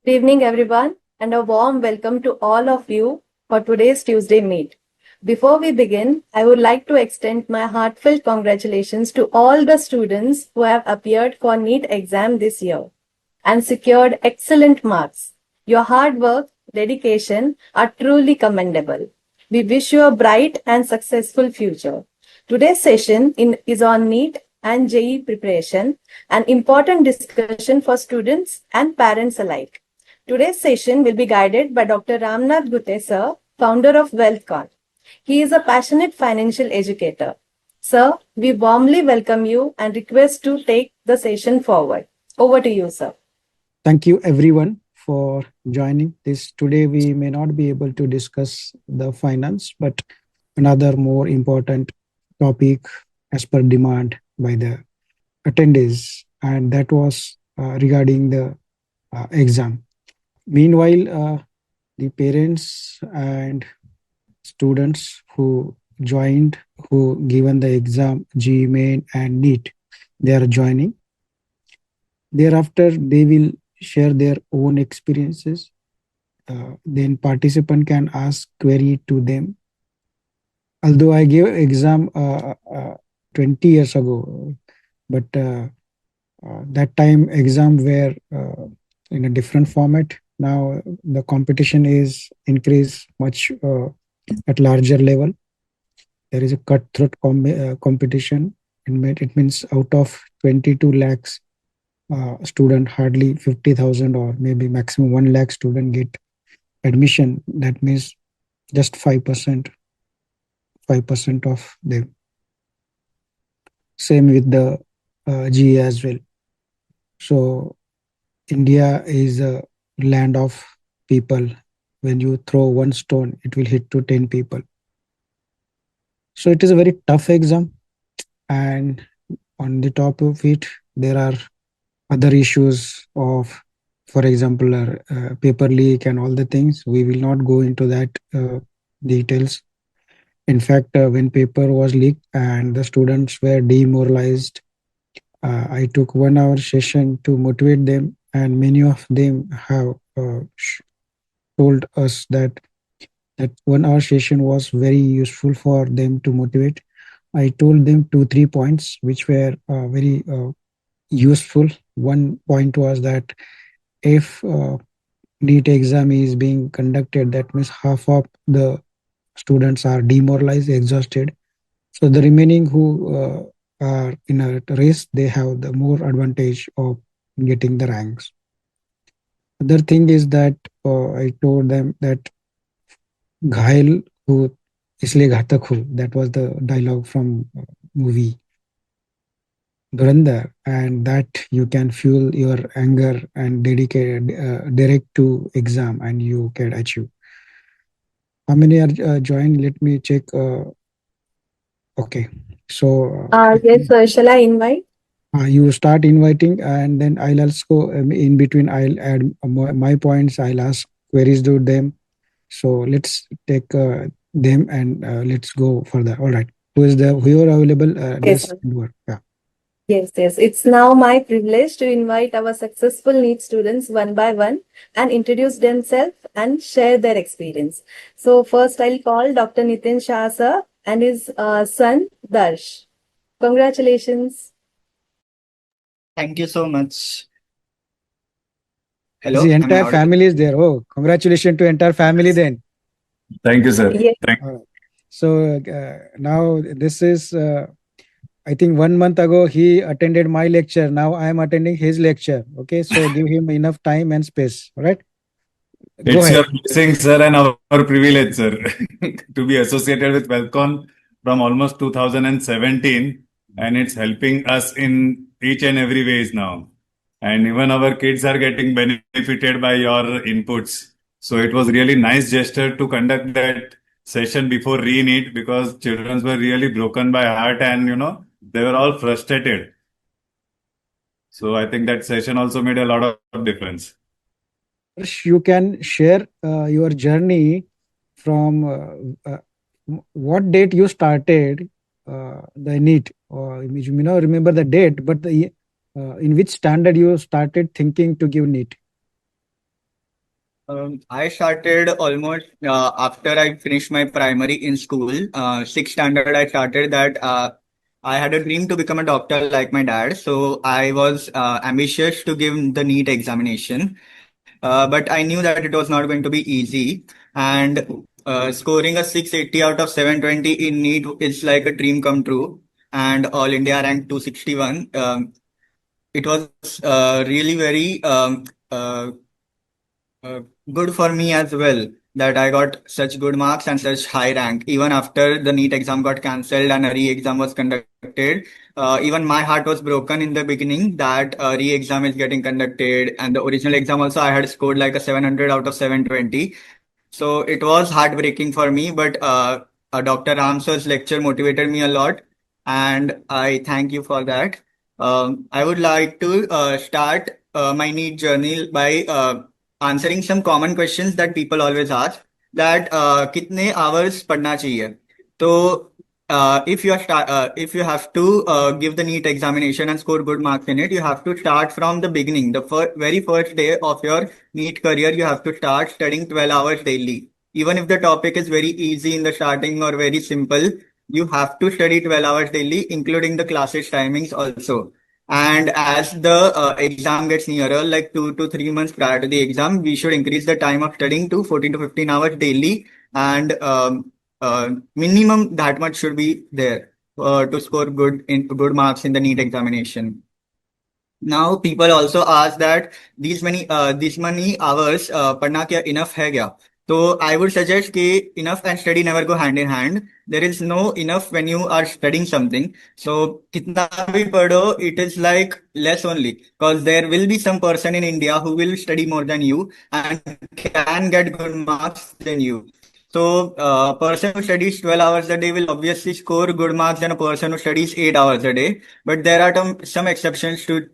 Good evening, everyone, and a warm welcome to all of you for today's Tuesday meet. Before we begin, I would like to extend my heartfelt congratulations to all the students who have appeared for NEET exam this year and secured excellent marks. Your hard work, dedication are truly commendable. We wish you a bright and successful future. Today's session is on NEET and JEE preparation, an important discussion for students and parents alike. Today's session will be guided by Dr. Ramnath Gutte, sir, founder of WealthCon. He is a passionate financial educator. Sir, we warmly welcome you and request to take the session forward. Over to you, sir. Thank you everyone for joining this. Today we may not be able to discuss the finance, but another more important topic as per demand by the attendees, and that was regarding the exam. Meanwhile, the parents and students who joined, who given the exam, JEE Main and NEET, they are joining. Thereafter, they will share their own experiences. Then participant can ask query to them. Although I gave exam 20 years ago, but that time exam were in a different format. Now the competition is increased much at larger level. There is a cutthroat competition. It means out of 22 lakhs student, hardly 50,000 or maybe maximum 1 lakh student get admission. That means just 5% of them. Same with the GE as well. So India is a land of people. When you throw one stone, it will hit to 10 people. So it is a very tough exam, and on the top of it, there are other issues of, for example, paper leak and all the things. We will not go into that details. In fact, when paper was leaked and the students were demoralized, I took 1 hour session to motivate them, and many of them have told us that 1 hour session was very useful for them to motivate. I told them 2-3 points which were very useful. One point was that if NEET exam is being conducted, that means half of the students are demoralized, exhausted. So the remaining who are in a race, they have the more advantage of getting the ranks. Other thing is that I told them that घायल हो इसलिए घातक हो. That was the dialogue from movie Durandar, and that you can fuel your anger and dedicate direct to exam, and you can achieve. How many are joined? Let me check. Okay, so Yes, sir. Shall I invite? you start inviting, and then I'll also in between I'll add my points. I'll ask queries to them. So let's take them and let's go further. All right. Who are available? Yes, Just sir. yeah. Yes. It's now my privilege to invite our successful NEET students one by one and introduce themselves and share their experience. So first I'll call Dr. Nitin Shah, sir, and his son, Darsh. Congratulations. Thank you so much. Hello, The am I entire audible? family is there. Oh, congratulations to entire family then. Thank you, sir. Yes. So now this is, I think 1 month ago he attended my lecture. Now I am attending his lecture. Okay, so give him enough time and space. All right. Go It's ahead. your blessing, sir, and our privilege, sir, to be associated with WealthCon from almost 2017, and it's helping us in each and every ways now. And even our kids are getting benefited by your inputs. So it was really nice gesture to conduct that session before re-NEET, because children were really broken by heart, and they were all frustrated. So I think that session also made a lot of difference. You can share your journey from what date you started the NEET, or you may not remember the date, but in which standard you started thinking to give NEET? I started almost after I finished my primary in school. Sixth standard, I started that. I had a dream to become a doctor like my dad. So I was ambitious to give the NEET examination. But I knew that it was not going to be easy. And scoring a 680 out of 720 in NEET is like a dream come true. And All India ranked 261. It was really very uh, good for me as well that I got such good marks and such high rank. Even after the NEET exam got cancelled and a re-exam was conducted, even my heart was broken in the beginning that a re-exam is getting conducted. And the original exam also I had scored like a 700 out of 720. So it was heartbreaking for me, but Dr. Ramsar's lecture motivated me a lot, and I thank you for that. I would like to start my NEET journey by answering some common questions that people always ask. That कितने hours पढ़ना चाहिए? So if you have to give the NEET examination and score good marks in it, you have to start from the beginning. The very first day of your NEET career, you have to start studying 12 hours daily. Even if the topic is very easy in the starting or very simple, you have to study 12 hours daily, including the classes timings also. And as the exam gets nearer, like 2 to 3 months prior to the exam, we should increase the time of studying to 14 to 15 hours daily. And minimum that much should be there to score good marks in the NEET examination. Now people also ask that these many hours पढ़ना क्या enough है क्या? So I would suggest कि enough and study never go hand in hand. There is no enough when you are studying something. So कितना भी पढ़ो, it is like less only because there will be some person in India who will study more than you and can get good marks than you. So a person who studies 12 hours a day will obviously score good marks than a person who studies 8 hours a day. But there are some exceptions to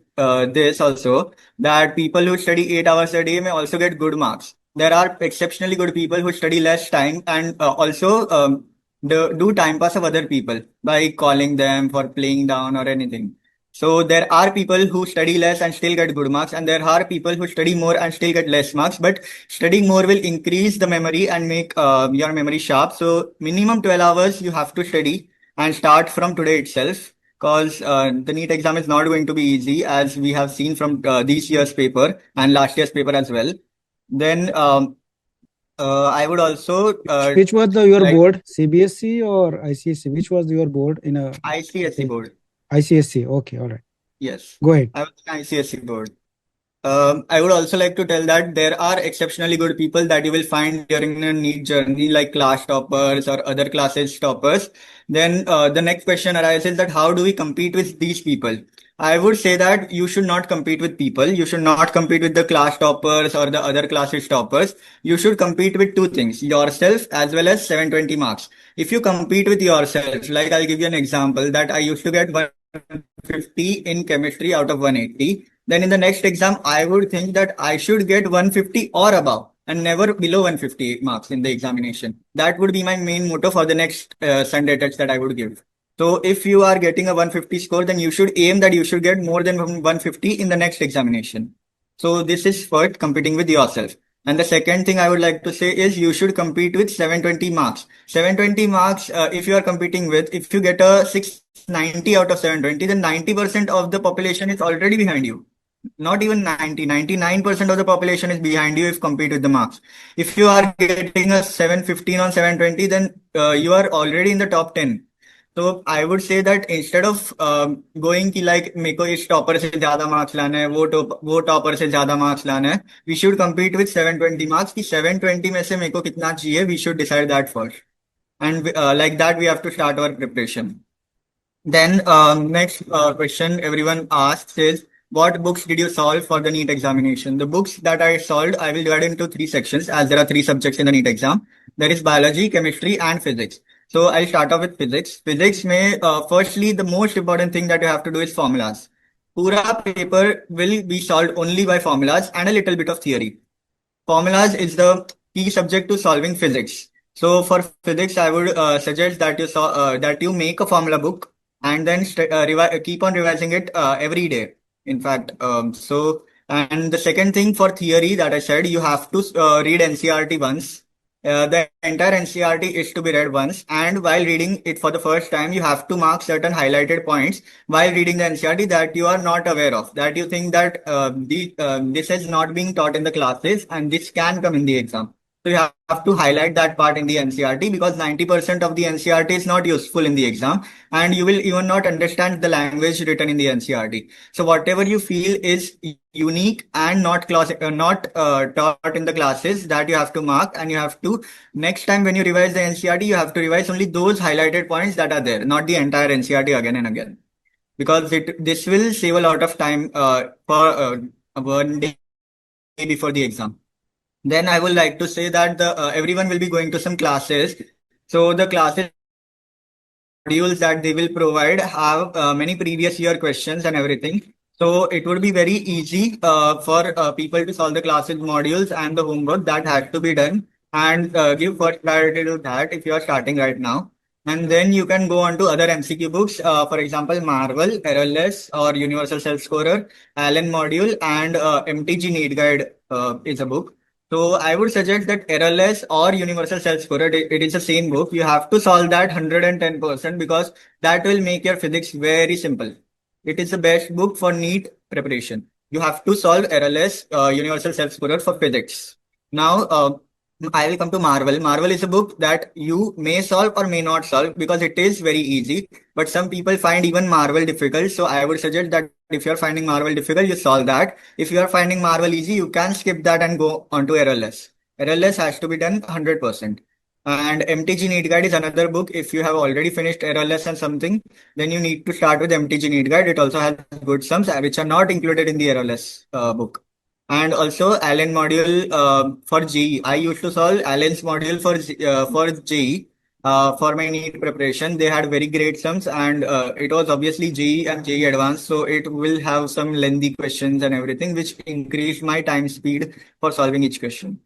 this also, that people who study 8 hours a day may also get good marks. There are exceptionally good people who study less time and also do time pass of other people by calling them for playing down or anything. So there are people who study less and still get good marks, and there are people who study more and still get less marks. But studying more will increase the memory and make your memory sharp. So minimum 12 hours you have to study and start from today itself, because the NEET exam is not going to be easy, as we have seen from this year's paper and last year's paper as well. Then I would also Which was your like board, CBSE or ICSE? Which was your board in a ICSE board. ICSE? Okay, all right. Yes, Go ahead. I was in ICSE board. I would also like to tell that there are exceptionally good people that you will find during a NEET journey, like class toppers or other classes toppers. Then the next question arises that how do we compete with these people? I would say that you should not compete with people. You should not compete with the class toppers or the other classes toppers. You should compete with two things, yourself as well as 720 marks. If you compete with yourself, like I'll give you an example that I used to get 150 in chemistry out of 180. Then in the next exam, I would think that I should get 150 or above and never below 150 marks in the examination. That would be my main motto for the next Sunday test that I would give. So if you are getting a 150 score, then you should aim that you should get more than 150 in the next examination. So this is first, competing with yourself. And the second thing I would like to say is you should compete with 720 marks. 720 marks, if you are competing with, if you get a 690 out of 720, then 90% of the population is already behind you. Not even 90, 99% of the population is behind you if compete with the marks. If you are getting a 715 on 720, then you are already in the top 10. So I would say that instead of going ki like मेरे को इस topper से ज्यादा marks लाना है, वो topper से ज्यादा मार्क्स लाना है, we should compete with 720 marks कि 720 में से मेरे को कितना चाहिए, we should decide that first. And like that we have to start our preparation. Then next question everyone asks is, what books did you solve for the NEET examination? The books that I solved, I will divide into three sections as there are three subjects in the NEET exam. There is biology, chemistry, and physics. So I'll start off with physics. Physics may firstly the most important thing that you have to do is formulas. Pura paper will be solved only by formulas and a little bit of theory. Formulas is the key subject to solving physics. So for physics, I would suggest that you make a formula book and then keep on revising it every day. In fact, so And the second thing for theory that I said, you have to read NCRT once. The entire NCRT is to be read once, and while reading it for the first time, you have to mark certain highlighted points while reading the NCRT that you are not aware of, that you think that this is not being taught in the classes and this can come in the exam. So you have to highlight that part in the NCRT because 90% of the NCRT is not useful in the exam, and you will even not understand the language written in the NCRT. So whatever you feel is unique and not taught in the classes, that you have to mark, and you have to, next time when you revise the NCRT, you have to revise only those highlighted points that are there, not the entire NCRT again and again, because this will save a lot of time for 1 day before the exam. Then I would like to say that the everyone will be going to some classes. So the classes modules that they will provide have many previous year questions and everything. So it would be very easy for people to solve the classes modules and the homework that has to be done, and give first priority to that if you are starting right now. And then you can go on to other MCQ books, for example, Marvel, Errorless, or Universal Self Scorer, Allen module, and MTG Need Guide is a book. So I would suggest that Errorless or Universal Self Scorer, it is the same book. You have to solve that 110% because that will make your physics very simple. It is the best book for NEET preparation. You have to solve Errorless, Universal Self Scorer for physics. Now, I will come to Marvel. Marvel is a book that you may solve or may not solve because it is very easy. But some people find even Marvel difficult. So I would suggest that if you're finding Marvel difficult, you solve that. If you are finding Marvel easy, you can skip that and go on to Errorless. Errorless has to be done 100%. And MTG Need Guide is another book. If you have already finished Errorless and something, then you need to start with MTG Need Guide. It also has good sums which are not included in the Errorless book. And also Allen module for JEE. I used to solve Allen's module for JEE for my NEET preparation. They had very great sums, and it was obviously JEE and JEE advanced, so it will have some lengthy questions and everything, which increased my time speed for solving each question.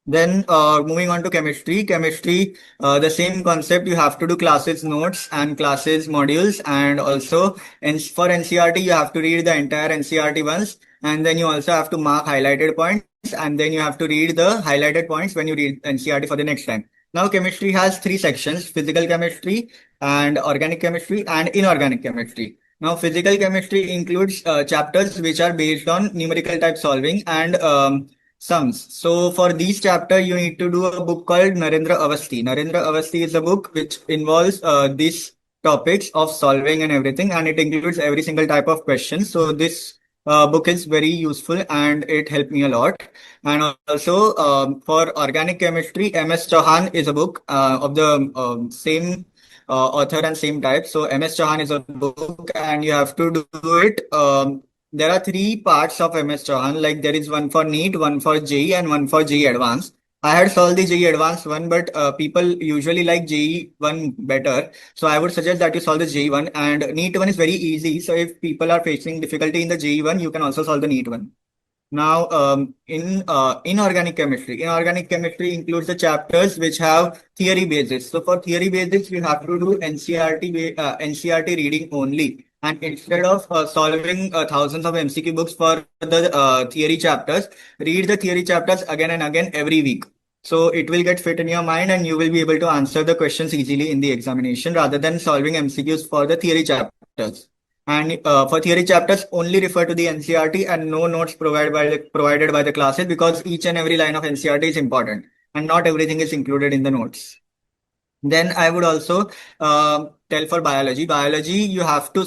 Then moving on to chemistry. Chemistry, the same concept. You have to do classes notes and classes modules, and also for NCRT you have to read the entire NCRT once, and then you also have to mark highlighted points, and then you have to read the highlighted points when you read NCRT for the next time. Now chemistry has three sections: physical chemistry, and organic chemistry, and inorganic chemistry. Now physical chemistry includes chapters which are based on numerical type solving and sums. So for these chapter, you need to do a book called Narendra Avasthi. Narendra Avasthi is a book which involves these topics of solving and everything, and it includes every single type of question. So this book is very useful and it helped me a lot. And also for organic chemistry, MS Chauhan is a book of the same author and same type. So MS Chauhan is a book, and you have to do it. There are three parts of MS Chauhan. Like there is one for NEET, one for JEE, and one for JEE Advanced. I had solved the JEE Advanced one, but people usually like JEE one better. So I would suggest that you solve the JEE one, and NEET one is very easy. So if people are facing difficulty in the JEE one, you can also solve the NEET one. Now, in inorganic chemistry includes the chapters which have theory basis. So for theory basis, you have to do NCRT reading only. And instead of solving thousands of MCQ books for the theory chapters, read the theory chapters again and again every week. So it will get fit in your mind, and you will be able to answer the questions easily in the examination rather than solving MCQs for the theory chapters. And for theory chapters, only refer to the NCRT and no notes provided by the classes, because each and every line of NCRT is important and not everything is included in the notes. Then I would also tell for biology. Biology, you have to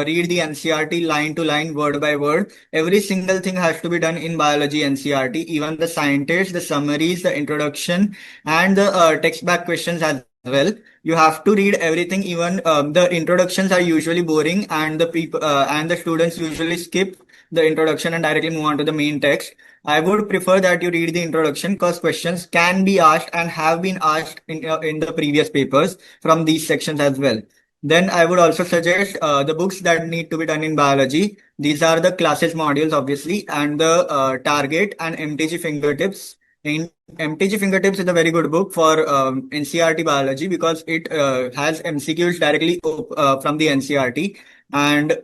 read the NCRT line to line, word by word. Every single thing has to be done in biology NCRT, even the scientists, the summaries, the introduction, and the text back questions as well. You have to read everything. Even the introductions are usually boring, and the people and the students usually skip the introduction and directly move on to the main text. I would prefer that you read the introduction because questions can be asked and have been asked in the previous papers from these sections as well. Then I would also suggest the books that need to be done in biology. These are the classes modules, obviously, and the target and MTG fingertips. In MTG Fingertips is a very good book for NCRT biology because it has MCQs directly from the NCRT, and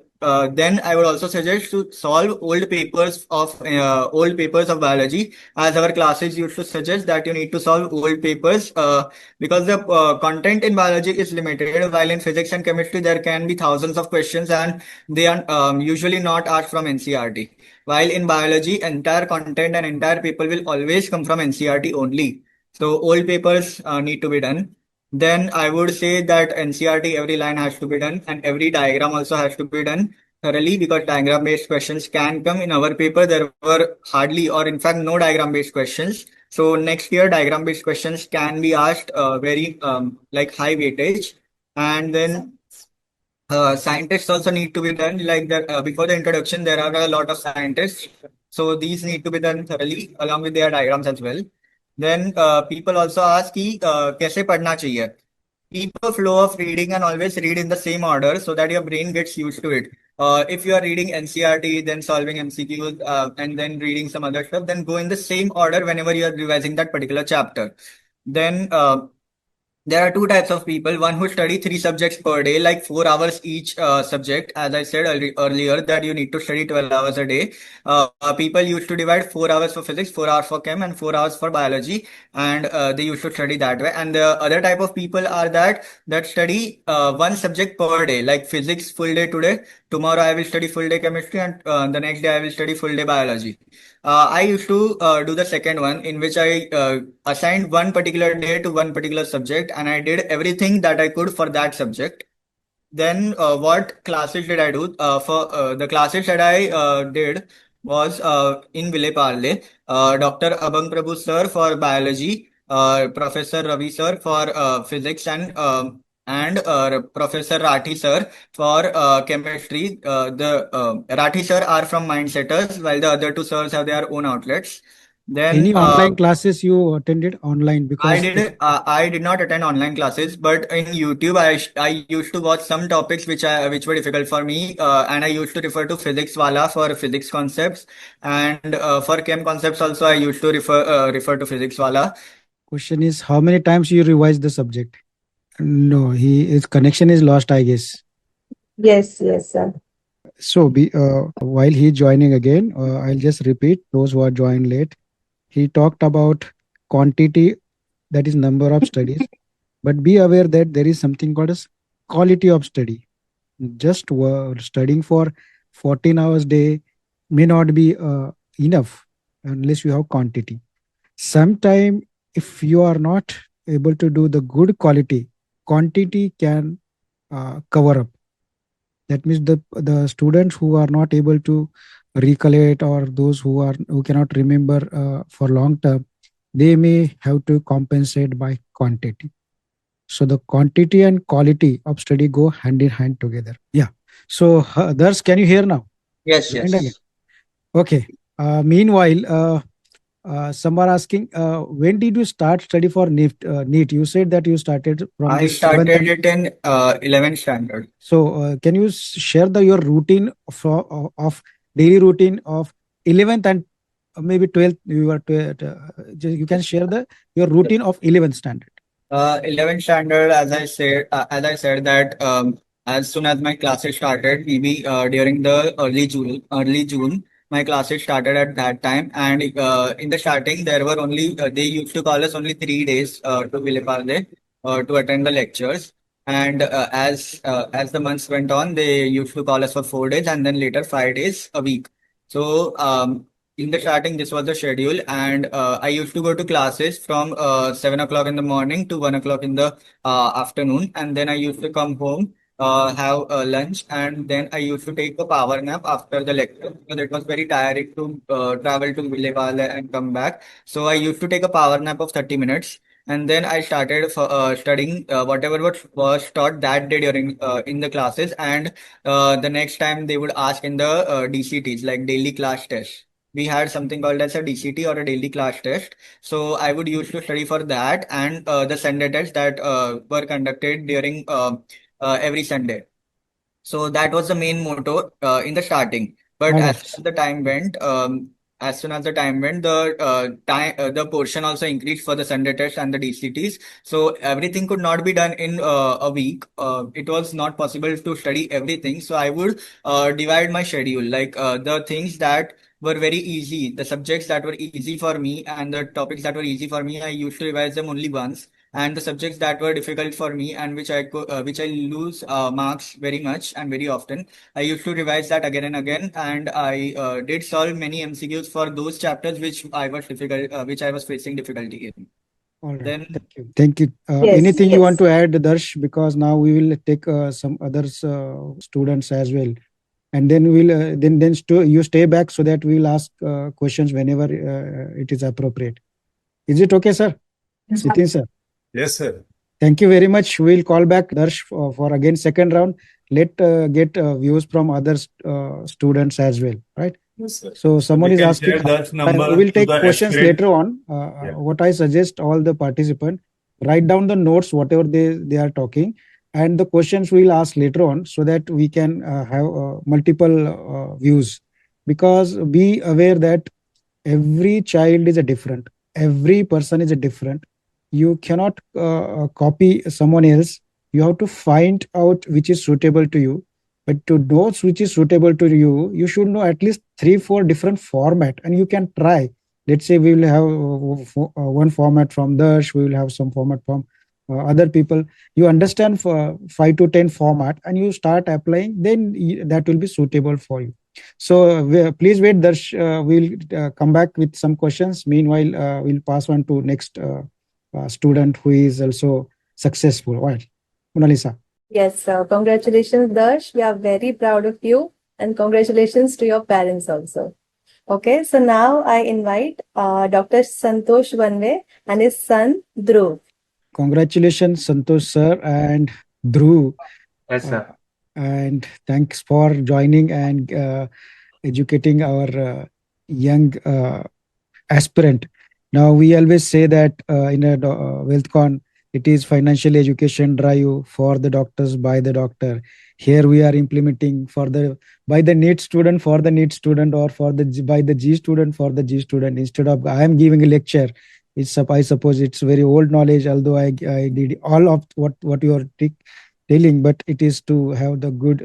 then I would also suggest to solve old papers of biology, as our classes used to suggest that you need to solve old papers because the content in biology is limited, while in physics and chemistry there can be thousands of questions and they are usually not asked from NCRT. While in biology, entire content and entire paper will always come from NCRT only. So old papers need to be done. Then I would say that NCRT, every line has to be done and every diagram also has to be done thoroughly, because diagram based questions can come. In our paper there were hardly or in fact no diagram based questions. So next year diagram based questions can be asked very like high weightage. And then scientists also need to be done, like that before the introduction there are a lot of scientists, so these need to be done thoroughly along with their diagrams as well. Then people also ask कि कैसे पढ़ना चाहिए. Keep a flow of reading and always read in the same order so that your brain gets used to it. If you are reading NCRT, then solving MCQs, and then reading some other stuff, then go in the same order whenever you are revising that particular chapter. Then there are two types of people. One who study three subjects per day, like 4 hours each subject. As I said earlier, that you need to study 12 hours a day. People used to divide 4 hours for physics, 4 hours for chem, and 4 hours for biology, and they used to study that way. And the other type of people are that study one subject per day, like physics full day today. Tomorrow I will study full day chemistry, and the next day I will study full day biology. I used to do the second one, in which I assigned one particular day to one particular subject, and I did everything that I could for that subject. Then, what classes did I do? For the classes that I did was in Vile Parle, Dr. Abang Prabhu sir for biology, Professor Ravi sir for physics, and Professor Rathi sir for chemistry. The Rathi sir are from Mindsetters, while the other two sirs have their own outlets. Then Any online classes you attended online? Because I did not attend online classes, but in YouTube I used to watch some topics which were difficult for me, and I used to refer to physics wala for physics concepts, and for chem concepts also I used to refer to physics wala. question is, how many times you revise the subject? No, his connection is lost, I guess. Yes, yes, sir. So while he joining again, I'll just repeat those who are joined late. He talked about quantity, that is number of studies, but be aware that there is something called as quality of study. Just studying for 14 hours day may not be enough unless you have quantity. Sometime if you are not able to do the good quality, quantity can cover up. That means the students who are not able to recollect, or those who cannot remember for long term, they may have to compensate by quantity. So the quantity and quality of study go hand in hand together. Yeah. So others, can you hear now? Yes, Joined again. yes. Okay. Meanwhile, some are asking, when did you start study for NEET? NEET? You said that you started from I the started 7th. it in 11th standard. So can you share your routine of daily routine of 11th and maybe 12th? You can share your routine of 11th standard. 11th standard, as I said that as soon as my classes started, maybe during the early June, my classes started at that time. And in the starting, there were only they used to call us only 3 days to Vileparle to attend the lectures. And as the months went on, they used to call us for 4 days, and then later 5 days a week. So in the starting, this was the schedule, and I used to go to classes from 7 o'clock in the morning to 1 o'clock in the afternoon, and then I used to come home, have lunch, and then I used to take a power nap after the lecture because it was very tiring to travel to Villevale and come back. So I used to take a power nap of 30 minutes. And then I started studying whatever was taught that day during in the classes, and the next time they would ask in the DCTs, like daily class test. We had something called as a DCT or a daily class test. So I would used to study for that and the Sunday tests that were conducted during every Sunday. So that was the main motto in the starting. But All as right. the time went, as soon as the time went, the portion also increased for the Sunday test and the DCTs. So everything could not be done in a week. It was not possible to study everything. So I would divide my schedule, like the things that were very easy, the subjects that were easy for me, and the topics that were easy for me. I used to revise them only once, and the subjects that were difficult for me and which I lose marks very much and very often, I used to revise that again and again, and I did solve many MCQs for those chapters which I was facing difficulty in. All right. Then Thank you. Thank you. Yes, Anything you want yes. to add, Darsh? Because now we will take some others students as well, and then we'll you stay back so that we will ask questions whenever it is appropriate. Is it okay, sir? Yes, Nitin sir. Yes, sir. Thank you very much. We'll call back Darsh for again second round. Let get views from other students as well, right? Yes, sir. So someone We is can asking, share that we number will to take the questions aspirant. later on. Yeah. What I suggest all the participant write down the notes whatever they are talking, and the questions we will ask later on so that we can have multiple views. Because be aware that every child is a different, every person is a different. You cannot copy someone else. You have to find out which is suitable to you. But to know which is suitable to you, you should know at least 3 4 different format, and you can try. Let's say we will have one format from Dash, we will have some format from other people. You understand for 5 to 10 format and you start applying, then that will be suitable for you. So please wait, Darsh. We'll come back with some questions. Meanwhile, we'll pass on to next student who is also successful. Right, Mona Lisa. Yes, sir. Congratulations, Darsh. We are very proud of you, and congratulations to your parents also. Okay, so now I invite Dr. Santosh Vanve and his son Dhruv. Congratulations, Santosh sir and Dhruv. Yes, Uh, sir. and thanks for joining and educating our young aspirant. Now, we always say that in a WealthCon, it is financial education drive for the doctors by the doctor. Here we are implementing for the by the NEET student for the NEET student, or for the by the G student for the G student. Instead of I am giving a lecture, I suppose it's very old knowledge. Although I did all of what you are telling, but it is to have the good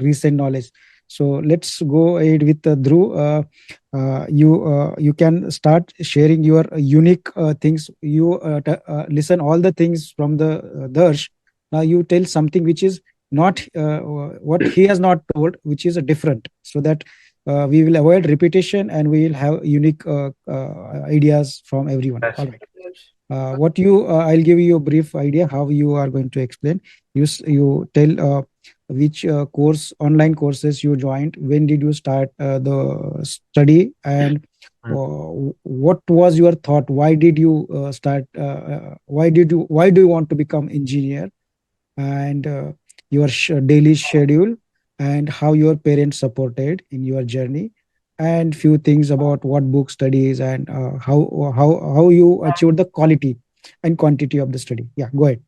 recent knowledge. So let's go ahead with Dhruv. You can start sharing your unique things. You listen all the things from the Darsh. Now you tell something which is not what he has not told, which is different, so that we will avoid repetition and we will have unique ideas from everyone. Yes. All right. What you I'll give you a brief idea how you are going to explain. You tell which course online courses you joined, when did you start the study, and what was your thought, why did you start why do you want to become engineer, and your daily schedule, and how your parents supported in your journey, and few things about what book studies, and how you achieved the quality and quantity of the study. Yeah, go ahead.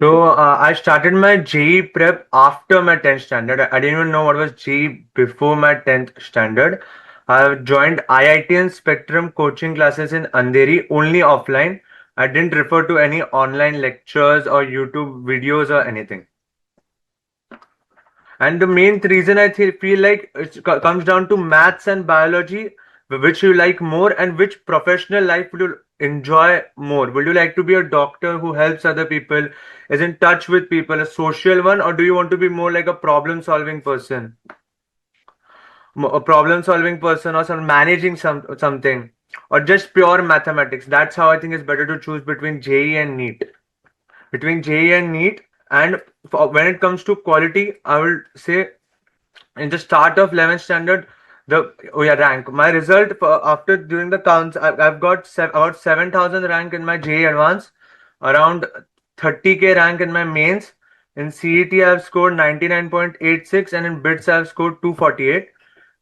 So I started my JEE prep after my 10th standard. I didn't even know what was JEE before my 10th standard. I joined IIT and Spectrum coaching classes in Andheri only offline. I didn't refer to any online lectures or YouTube videos or anything. And the main reason I feel like it comes down to maths and biology, which you like more, and which professional life would you enjoy more? Would you like to be a doctor who helps other people, is in touch with people, a social one, or do you want to be more like a problem-solving person? A problem-solving person, or some managing something, or just pure mathematics? That's how I think it's better to choose between JEE and NEET. Between JEE and NEET, and when it comes to quality, I will say in the start of 11th standard, the rank, my result for after during the counts, I've got about 7,000 rank in my JEE advance, around 30k rank in my mains. In CET I've scored 99.86, and in bits I've scored 248.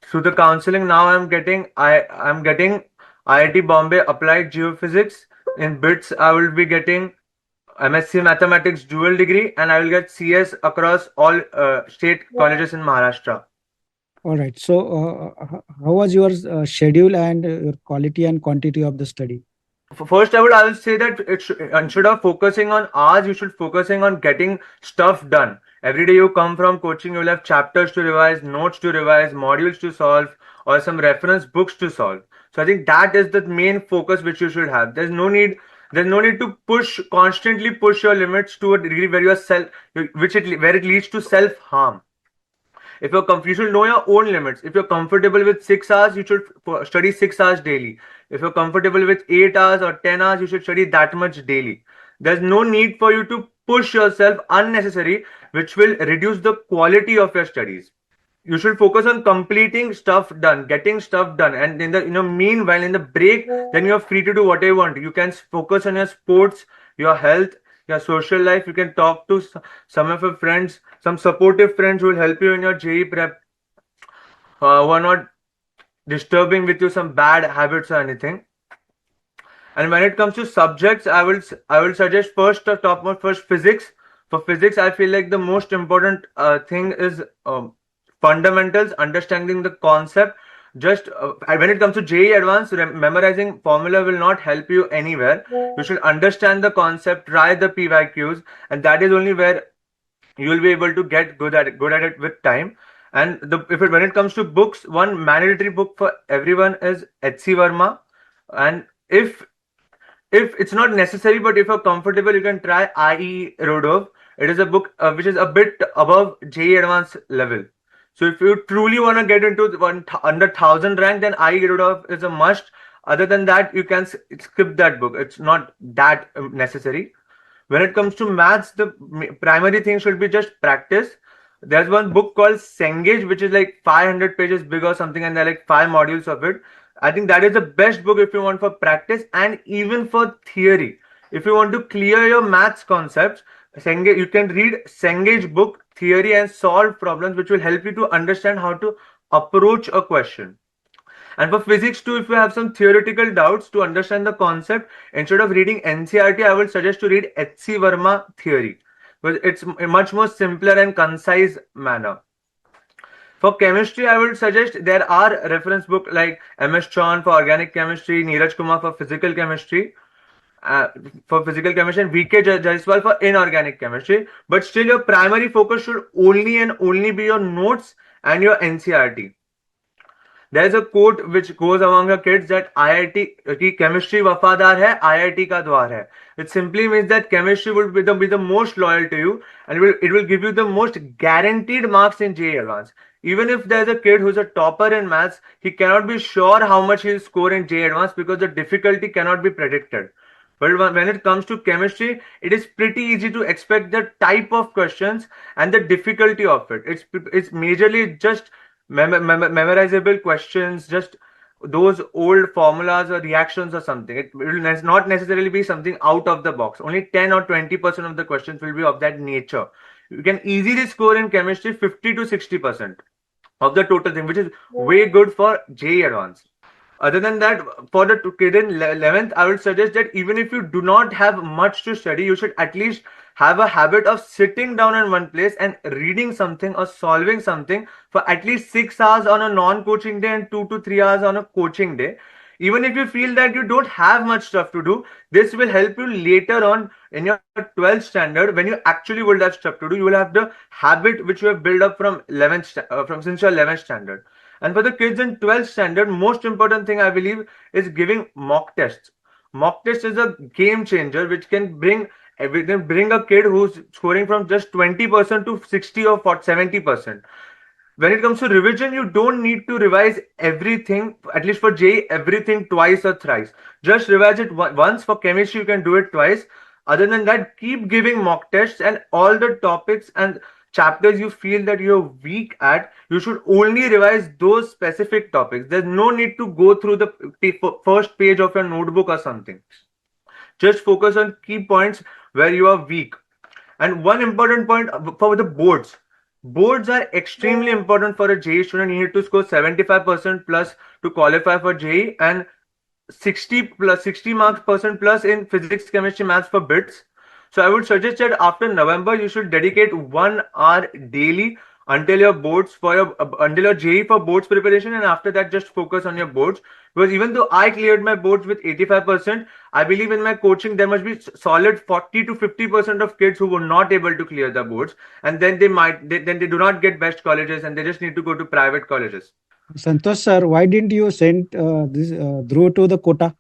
Through the counseling now I'm getting IIT Bombay Applied Geophysics. In bits I will be getting MSc Mathematics dual degree, and I will get CS across all state colleges in Maharashtra. All right. So, how was your schedule and your quality and quantity of the study? First, I will say that instead of focusing on hours, you should focusing on getting stuff done. Every day you come from coaching, you will have chapters to revise, notes to revise, modules to solve, or some reference books to solve. So I think that is the main focus which you should have. There's no need to constantly push your limits to a degree where you are where it leads to self harm. If you should know your own limits. If you're comfortable with 6 hours, you should study 6 hours daily. If you're comfortable with 8 hours or 10 hours, you should study that much daily. There's no need for you to push yourself unnecessary, which will reduce the quality of your studies. You should focus on completing stuff done, getting stuff done, and in the meanwhile in the break, then you're free to do whatever you want. You can focus on your sports, your health, your social life. You can talk to some of your friends, some supportive friends who will help you in your JE prep, who are not disturbing with you some bad habits or anything. And when it comes to subjects, I will suggest first physics. For physics, I feel like the most important thing is fundamentals, understanding the concept. Just when it comes to JE Advanced, memorizing formula will not help you anywhere. You should understand the concept, try the PYQs, and that is only where you will be able to get good at it with time. And when it comes to books, one mandatory book for everyone is H.C. Verma. And if it's not necessary, but if you're comfortable, you can try IE Rodov. It is a book which is a bit above JE Advanced level. So if you truly want to get into under 1000 rank, then IE Rodov is a must. Other than that, you can skip that book. It's not that necessary. When it comes to maths, the primary thing should be just practice. There's one book called Cengage, which is like 500 pages big or something, and there are like 5 modules of it. I think that is the best book if you want for practice and even for theory. If you want to clear your maths concepts, you can read Cengage book, theory, and solve problems, which will help you to understand how to approach a question. And for physics too, if you have some theoretical doubts to understand the concept, instead of reading NCERT, I would suggest to read H.C. Verma theory, because it's a much more simpler and concise manner. For chemistry, I would suggest there are reference book like M.S. Chauhan for organic chemistry, Neeraj Kumar for physical chemistry, and V.K. Jaiswal for inorganic chemistry. But still, your primary focus should only and only be your notes and your NCERT. There is a quote which goes among the kids that IIT की chemistry वफादार है, IIT का द्वार है. It simply means that chemistry will be the most loyal to you, and it will give you the most guaranteed marks in JEE Advanced. Even if there's a kid who's a topper in maths, he cannot be sure how much he'll score in JEE Advanced because the difficulty cannot be predicted. But when it comes to chemistry, it is pretty easy to expect the type of questions and the difficulty of it. It's majorly just memorizable questions, just those old formulas or reactions or something. It will not necessarily be something out of the box. Only 10 or 20% of the questions will be of that nature. You can easily score in chemistry 50 to 60% of the total thing, which is way good for JEE Advanced. Other than that, for the kid in 11th, I would suggest that even if you do not have much to study, you should at least have a habit of sitting down in one place and reading something or solving something for at least 6 hours on a non-coaching day and 2 to 3 hours on a coaching day. Even if you feel that you don't have much stuff to do, this will help you later on in your 12th standard. When you actually will have stuff to do, you will have the habit which you have built up from since your 11th standard. And for the kids in 12th standard, most important thing I believe is giving mock tests. Mock test is a game changer which can bring a kid who's scoring from just 20% to 60 or 70%. When it comes to revision, you don't need to revise everything, at least for JEE, everything twice or thrice. Just revise it once. For chemistry, you can do it twice. Other than that, keep giving mock tests, and all the topics and chapters you feel that you're weak at, you should only revise those specific topics. There's no need to go through the first page of your notebook or something. Just focus on key points where you are weak. And one important point for the boards. Boards are extremely important for a JEE student. You need to score 75% plus to qualify for JEE, and 60 marks percent plus in physics, chemistry, maths for bits. So I would suggest that after November, you should dedicate 1 hour daily until your boards for your until your JEE for boards preparation, and after that just focus on your boards. Because even though I cleared my boards with 85%, I believe in my coaching there must be solid 40 to 50% of kids who were not able to clear the boards, and then they do not get best colleges and they just need to go to private colleges. Santosh sir, why didn't you send this Dhruv to the quota?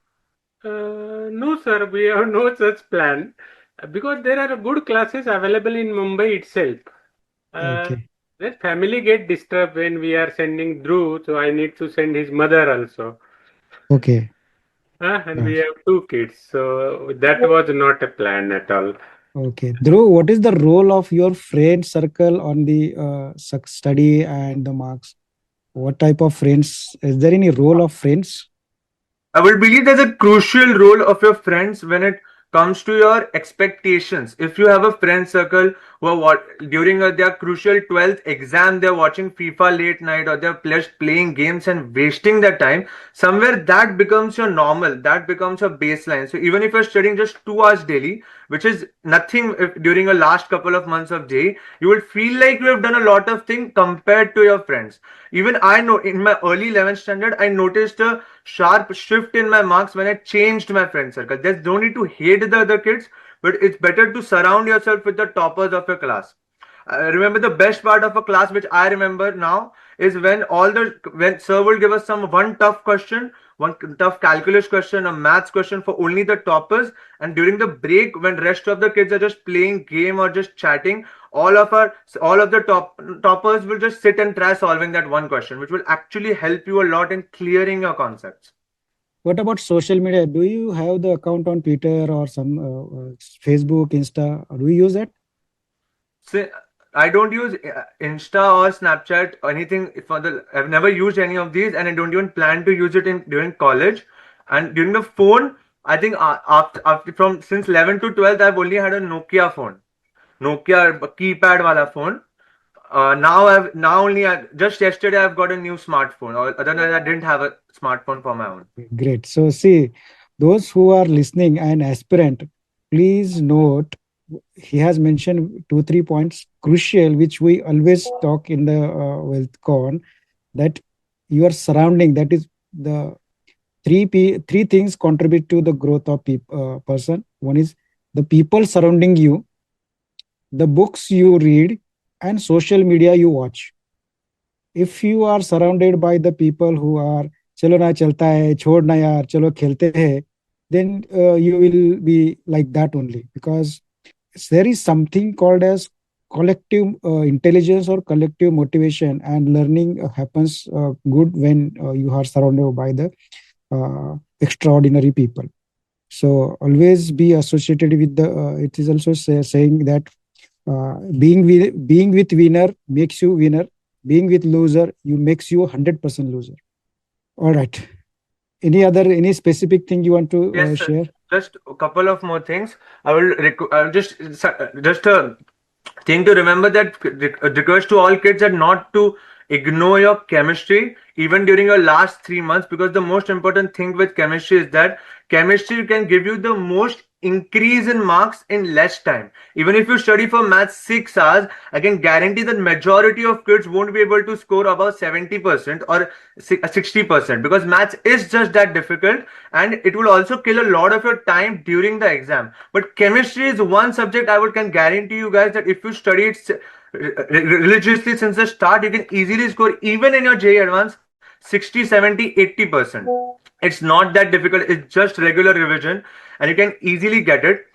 No, sir, we have no such plan because there are good classes available in Mumbai itself. Okay. Then family get disturbed when we are sending Dhruv, so I need to send his mother also. Okay. And we have 2 kids, so that was not a plan at all. Okay. Dhruv, what is the role of your friend circle on the study and the marks? What type of friends? Is there any role of friends? I would believe there's a crucial role of your friends when it comes to your expectations. If you have a friend circle who are during their crucial 12th exam, they're watching FIFA late night or they're playing games and wasting their time, somewhere that becomes your normal, that becomes your baseline. So even if you're studying just 2 hours daily, which is nothing during your last couple of months of day, you will feel like you have done a lot of things compared to your friends. Even I know in my early 11th standard, I noticed a sharp shift in my marks when I changed my friend circle. There's no need to hate the other kids, but it's better to surround yourself with the toppers of your class. Remember the best part of a class which I remember now is when sir will give us one tough question, one tough calculus question, a maths question for only the toppers, and during the break when rest of the kids are just playing game or just chatting, all of the toppers will just sit and try solving that one question, which will actually help you a lot in clearing your concepts. What about social media? Do you have the account on Twitter or some Facebook, Insta? Do you use that? So I don't use Insta or Snapchat or anything I've never used any of these, and I don't even plan to use it during college. And during the phone, I think since 11 to 12th, I've only had a Nokia phone, Nokia keypad wala phone. Just yesterday I've got a new smartphone. Or other than that, I didn't have a smartphone for my own. Great. So see, those who are listening and aspirant, please note he has mentioned 2-3 points crucial, which we always talk in the wealth con, that your surrounding, that is the three things contribute to the growth of person. One is the people surrounding you, the books you read, and social media you watch. If you are surrounded by the people who are chalo na chalta hai, chhod na yaar, chalo khelte hai, then you will be like that only, because there is something called as collective intelligence or collective motivation, and learning happens good when you are surrounded by the extraordinary people. So always be associated with the it is also saying that being with winner makes you winner, being with loser you makes you 100% loser. All right, any specific thing you want to Yes, share? just a couple of more things. I'll just a thing to remember, that request to all kids that not to ignore your chemistry even during your last 3 months, because the most important thing with chemistry is that chemistry can give you the most increase in marks in less time. Even if you study for maths 6 hours, I can guarantee that majority of kids won't be able to score above 70% or 60%, because maths is just that difficult, and it will also kill a lot of your time during the exam. But chemistry is one subject I can guarantee you guys that if you study it religiously since the start, you can easily score even in your JEE Advanced 60, 70, 80%. It's not that difficult. It's just regular revision and you can easily get it.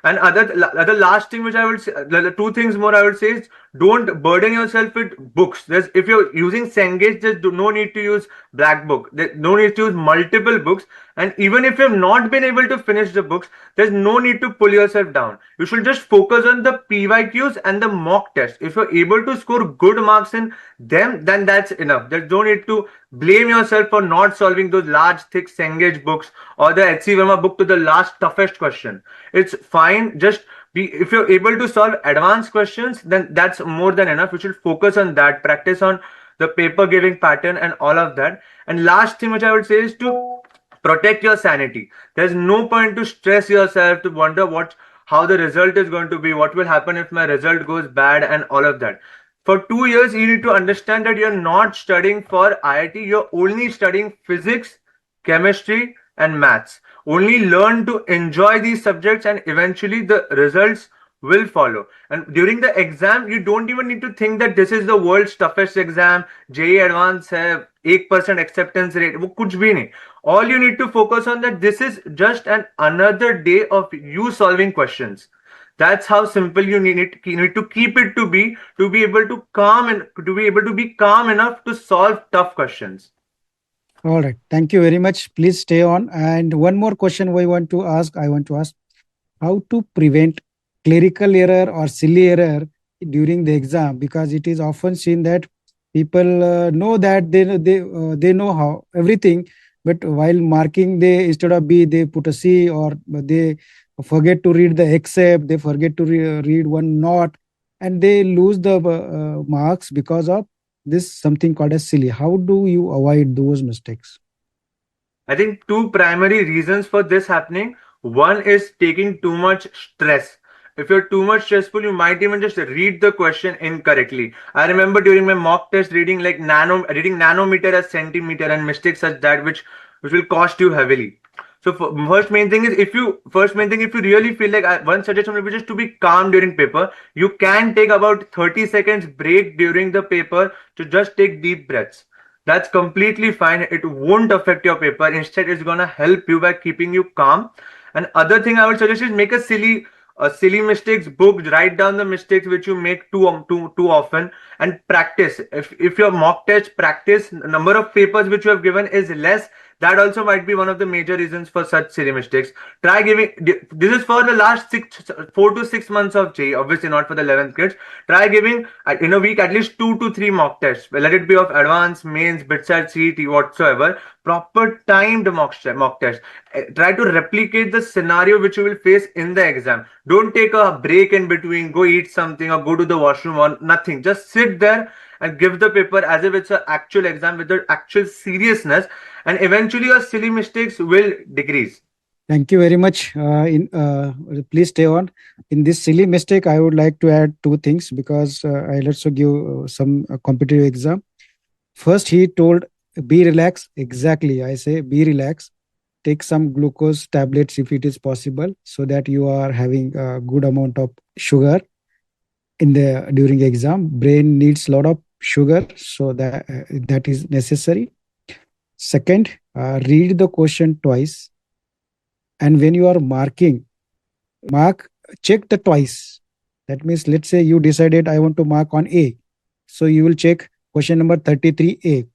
And other last thing which I would say, the 2 things more I would say is, don't burden yourself with books. If you're using Cengage, there's no need to use Black Book. There's no need to use multiple books. And even if you've not been able to finish the books, there's no need to pull yourself down. You should just focus on the PYQs and the mock test. If you're able to score good marks in them, then that's enough. There's no need to blame yourself for not solving those large, thick Cengage books or the H.C. Verma book to the last toughest question. It's fine. If you're able to solve advanced questions, then that's more than enough. You should focus on that, practice on the paper giving pattern and all of that. And last thing which I would say is to protect your sanity. There's no point to stress yourself, to wonder how the result is going to be, what will happen if my result goes bad and all of that. For 2 years, you need to understand that you're not studying for IIT, you're only studying physics, chemistry, and maths. Only learn to enjoy these subjects, and eventually the results will follow. And during the exam, you don't even need to think that this is the world's toughest exam, JEE Advanced है 1% acceptance rate, वो कुछ भी नहीं. All you need to focus on that this is just another day of you solving questions. That's how simple you need to keep it to be able to calm and to be able to be calm enough to solve tough questions. All right. Thank you very much. Please stay on. And one more question I want to ask how to prevent clerical error or silly error during the exam, because it is often seen that people know that they know how everything, but while marking they instead of B they put a C, or they forget to read the except, they forget to read one not, and they lose the marks because of this something called as silly. How do you avoid those mistakes? I think two primary reasons for this happening. One is taking too much stress. If you're too much stressful, you might even just read the question incorrectly. I remember during my mock test reading reading nanometer as centimeter and mistakes such that which will cost you heavily. So first main thing if you really feel like one suggestion will be just to be calm during paper. You can take about 30 seconds break during the paper to just take deep breaths. That's completely fine. It won't affect your paper. Instead, it's gonna help you by keeping you calm. And other thing I would suggest is make a silly mistakes book. Write down the mistakes which you make too often, and practice. If your mock test practice number of papers which you have given is less, that also might be one of the major reasons for such silly mistakes. Try giving. This is for the last 4 to 6 months of JEE. Obviously not for the 11th kids. Try giving in a week at least 2 to 3 mock tests. Let it be of advanced, mains, BITSAT, CET, whatsoever. Proper timed mock test. Try to replicate the scenario which you will face in the exam. Don't take a break in between, go eat something or go to the washroom or nothing. Just sit there and give the paper as if it's an actual exam with the actual seriousness, and eventually your silly mistakes will decrease. Thank you very much. Please stay on. In this silly mistake, I would like to add two things, because I'll also give some competitive exam. First, he told, be relaxed. Exactly. I say, be relaxed. Take some glucose tablets if it is possible, so that you are having a good amount of sugar during exam. Brain needs a lot of sugar, so that is necessary. Second, read the question twice, and when you are check the twice. That means, let's say you decided I want to mark on A, so you will check question number 33A.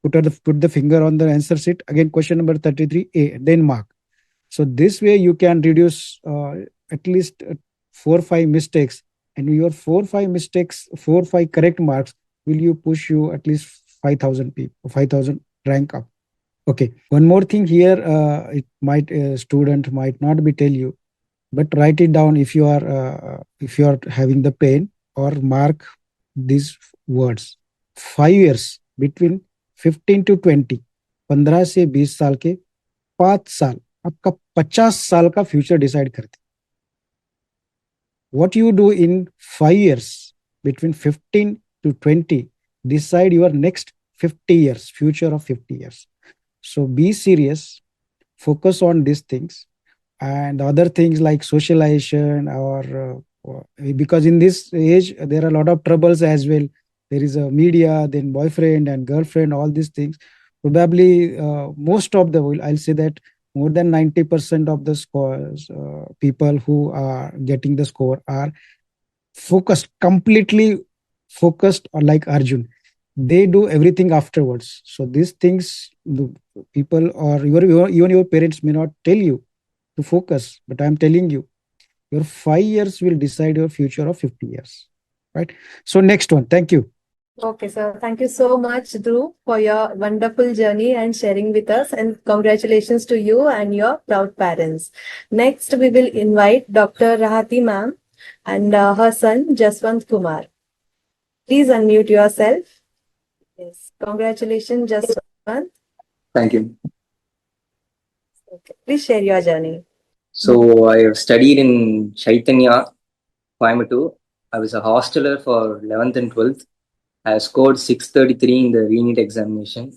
Put the finger on the answer sheet again, question number 33A, then mark. So this way you can reduce at least 4 or 5 mistakes, and your 4 or 5 correct marks will you push you at least 5,000 people, 5,000 rank up. Okay, one more thing here, student might not be tell you, but write it down if you are having the pain, or mark these words. 5 years between 15 to 20, 15 से 20 साल के 5 साल आपका 50 साल का future decide करते. What you do in 5 years between 15 to 20 decide your next 50 years, future of 50 years. So be serious, focus on these things, and other things like socialization, or because in this age there are a lot of troubles as well. There is a media, then boyfriend and girlfriend, all these things. Probably most of I'll say that more than 90% of the scores, people who are getting the score are completely focused, or like Arjun. They do everything afterwards. So these things, the people or even your parents may not tell you to focus, but I'm telling you, your 5 years will decide your future of 50 years. Right? So next one. Thank you. Okay, sir. Thank you so much, Dhruv, for your wonderful journey and sharing with us. And congratulations to you and your proud parents. Next, we will invite Dr. Rahati ma'am and her son, Jaswant Kumar. Please unmute yourself. Yes. Congratulations, Jaswant. Thank you. Okay. Please share your journey. So I have studied in Chaitanya, Coimbatore, I was a hosteler for 11th and 12th. I scored 633 in the re-NEET examination,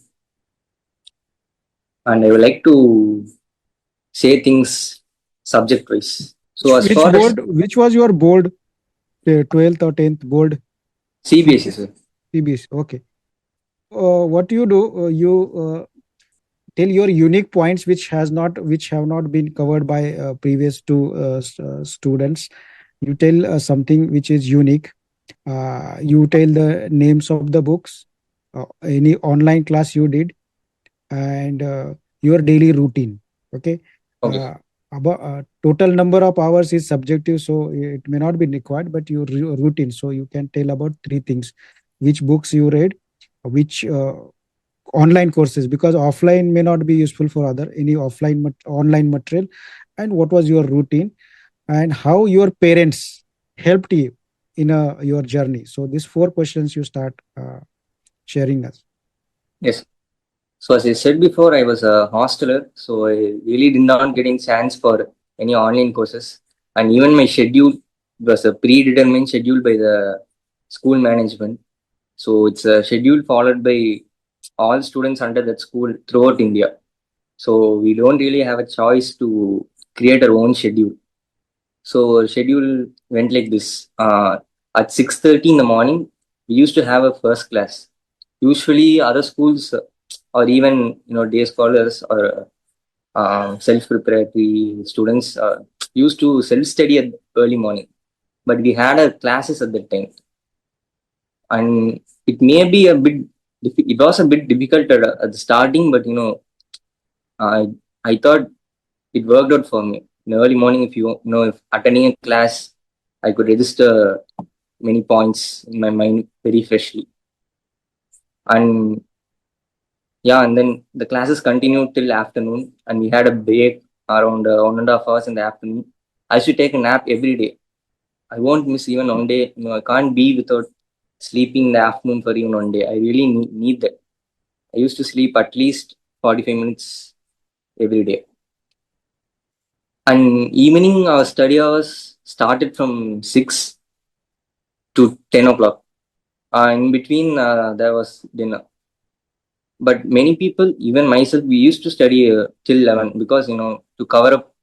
and I would like to say things subject wise. So as Which far as board? Which was your board? 12th or 10th board? CBSE, sir. CBS. Okay. What you do? You tell your unique points which have not been covered by previous two students. You tell something which is unique. You tell the names of the books, any online class you did, and your daily routine. Okay. Okay. About total number of hours is subjective, so it may not be required, but your routine. So you can tell about three things: which books you read, which online courses, because offline may not be useful for other any offline online material, and what was your routine, and how your parents helped you in your journey. So these four questions you start sharing us. Yes. So as I said before, I was a hosteler, so I really did not get a chance for any online courses. And even my schedule was a predetermined schedule by the school management. So it's a schedule followed by all students under that school throughout India. So we don't really have a choice to create our own schedule. So schedule went like this. At 6:30 in the morning, we used to have a first class. Usually, other schools or even day scholars or self-preparatory students used to self-study at early morning. But we had a classes at that time, and it may be a bit. It was a bit difficult at the starting, but I I thought it worked out for me. In the early morning, if if attending a class, I could register many points in my mind very freshly. And yeah, and then the classes continued till afternoon, and we had a break around 1.5 hours in the afternoon. I used to take a nap every day. I won't miss even one day. I can't be without sleeping in the afternoon for even one day. I really need that. I used to sleep at least 45 minutes every day. And evening, our study hours started from 6 to 10 o'clock. In between, there was dinner. But many people, even myself, we used to study till 11 because, to cover up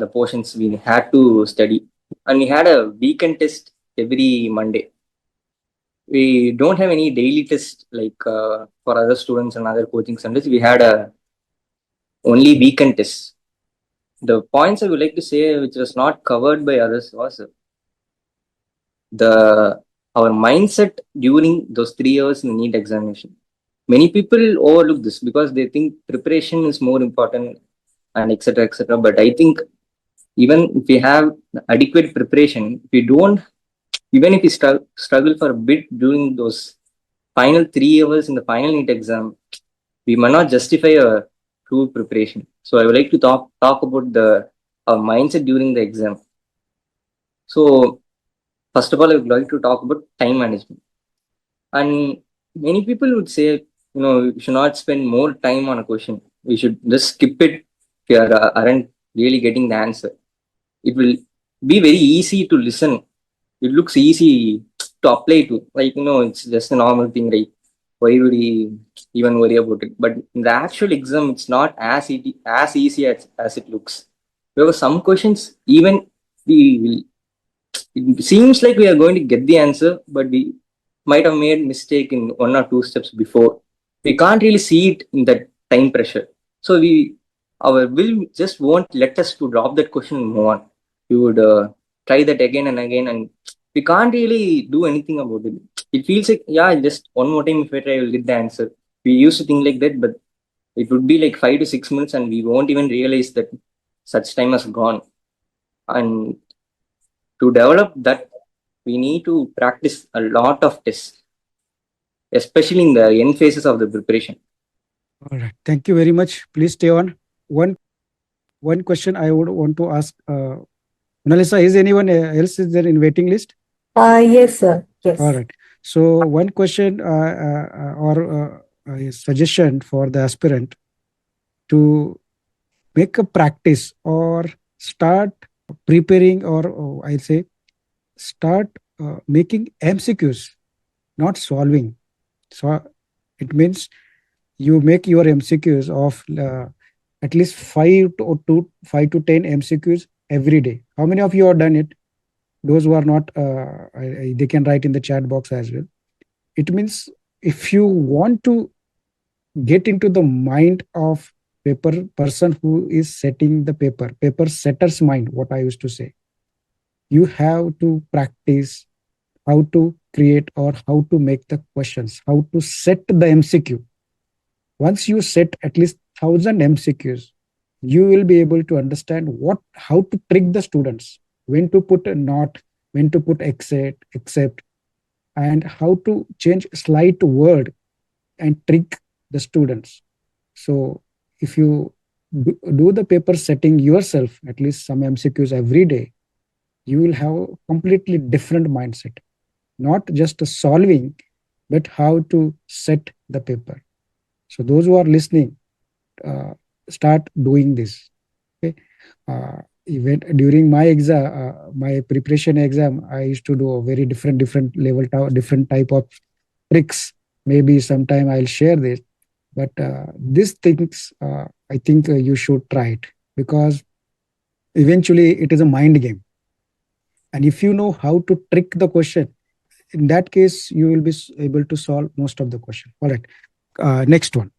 the portions, we had to study. And we had a weekend test every Monday. We don't have any daily test like for other students and other coaching centers. We had a only weekend test. The points I would like to say, which was not covered by others, was the our mindset during those 3 years in the NEET examination. Many people overlook this because they think preparation is more important and etc. etc. But I think even if we have adequate preparation, if we don't, even if we struggle for a bit during those final 3 hours in the final NEET exam, we might not justify a true preparation. So I would like to talk about the our mindset during the exam. So first of all, I would like to talk about time management. And many people would say, you should not spend more time on a question. We should just skip it if you aren't really getting the answer. It will be very easy to listen. It looks easy to apply to. Like, it's just a normal thing, right? Why would we even worry about it? But in the actual exam, it's not as easy as it looks. Because some questions, even we will it seems like we are going to get the answer, but we might have made mistake in one or two steps before. We can't really see it in that time pressure. So our will just won't let us to drop that question and move on. We would try that again and again, and we can't really do anything about it. It feels like, yeah, just one more time if I try, I will get the answer. We used to think like that, but it would be like 5 to 6 minutes, and we won't even realize that such time has gone. And to develop that, we need to practice a lot of tests, especially in the end phases of the preparation. All right. Thank you very much. Please stay on. One question I would want to ask. Nalisa, is anyone else is there in waiting list? Yes, sir. Yes. All right. So one question or a suggestion for the aspirant to make a practice or start preparing, or I'll say start making MCQs, not solving. So it means you make your MCQs of at least 5 to 10 MCQs every day. How many of you have done it? Those who are not, they can write in the chat box as well. It means if you want to get into the mind of person who is setting the paper setter's mind, what I used to say, you have to practice how to create or how to make the questions, how to set the MCQ. Once you set at least 1,000 MCQs, you will be able to understand how to trick the students, when to put a not, when to put except, and how to change slight word and trick the students. So if you do the paper setting yourself, at least some MCQs every day, you will have a completely different mindset. Not just solving, but how to set the paper. So those who are listening, start doing this. Okay. Even during my exam, my preparation exam, I used to do a very different level, different type of tricks. Maybe sometime I'll share this. But these things, I think you should try it, because eventually it is a mind game. And if you know how to trick the question, in that case, you will be able to solve most of the question. All right. Next one.